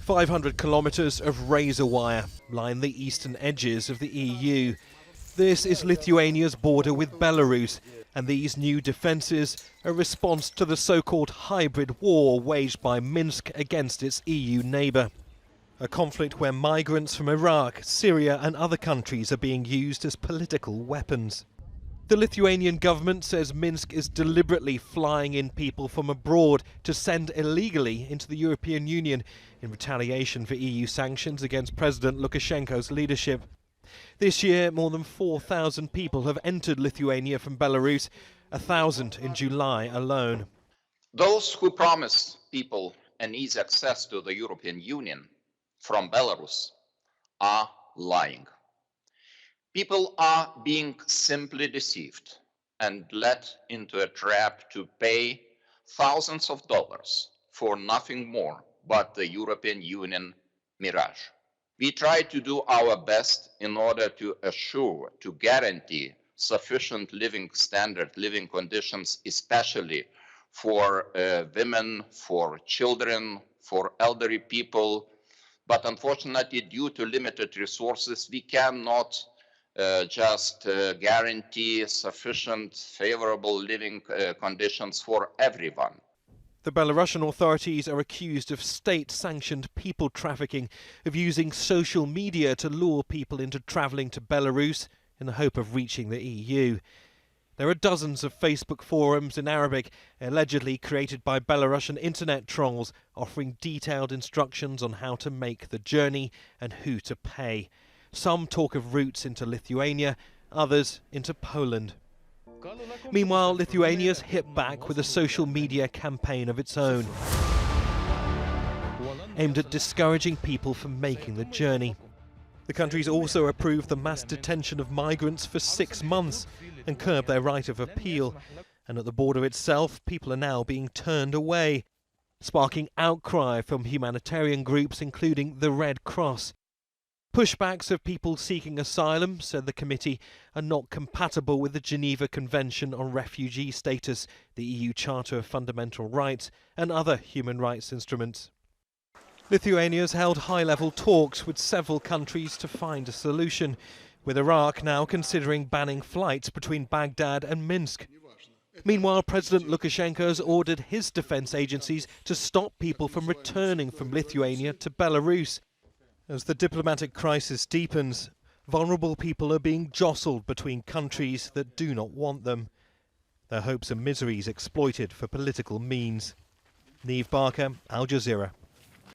500 kilometres of razor wire line the eastern edges of the EU. This is Lithuania's border with Belarus, and these new defences are a response to the so-called hybrid war waged by Minsk against its EU neighbour. A conflict where migrants from Iraq, Syria and other countries are being used as political weapons. The Lithuanian government says Minsk is deliberately flying in people from abroad to send illegally into the European Union in retaliation for EU sanctions against President Lukashenko's leadership. This year, more than 4,000 people have entered Lithuania from Belarus, 1,000 in July alone. Those who promise people an easy access to the European Union from Belarus are lying. People are being simply deceived and led into a trap to pay thousands of dollars for nothing more but the European Union mirage. We try to do our best in order to assure, to guarantee sufficient living standard, living conditions, especially for women, for children, for elderly people. But unfortunately, due to limited resources, we cannot just guarantee sufficient favorable living conditions for everyone. The Belarusian authorities are accused of state-sanctioned people trafficking, of using social media to lure people into travelling to Belarus in the hope of reaching the EU. There are dozens of Facebook forums in Arabic, allegedly created by Belarusian internet trolls, offering detailed instructions on how to make the journey and who to pay. Some talk of routes into Lithuania, others into Poland. Meanwhile, Lithuania's hit back with a social media campaign of its own, aimed at discouraging people from making the journey. The country's also approved the mass detention of migrants for 6 months and curbed their right of appeal. And at the border itself, people are now being turned away, sparking outcry from humanitarian groups including the Red Cross. Pushbacks of people seeking asylum, said the committee, are not compatible with the Geneva Convention on Refugee Status, the EU Charter of Fundamental Rights and other human rights instruments. Lithuania has held high-level talks with several countries to find a solution, with Iraq now considering banning flights between Baghdad and Minsk. Meanwhile, President Lukashenko has ordered his defence agencies to stop people from returning from Lithuania to Belarus. As the diplomatic crisis deepens, vulnerable people are being jostled between countries that do not want them. Their hopes and miseries exploited for political means. Neave, Al Jazeera.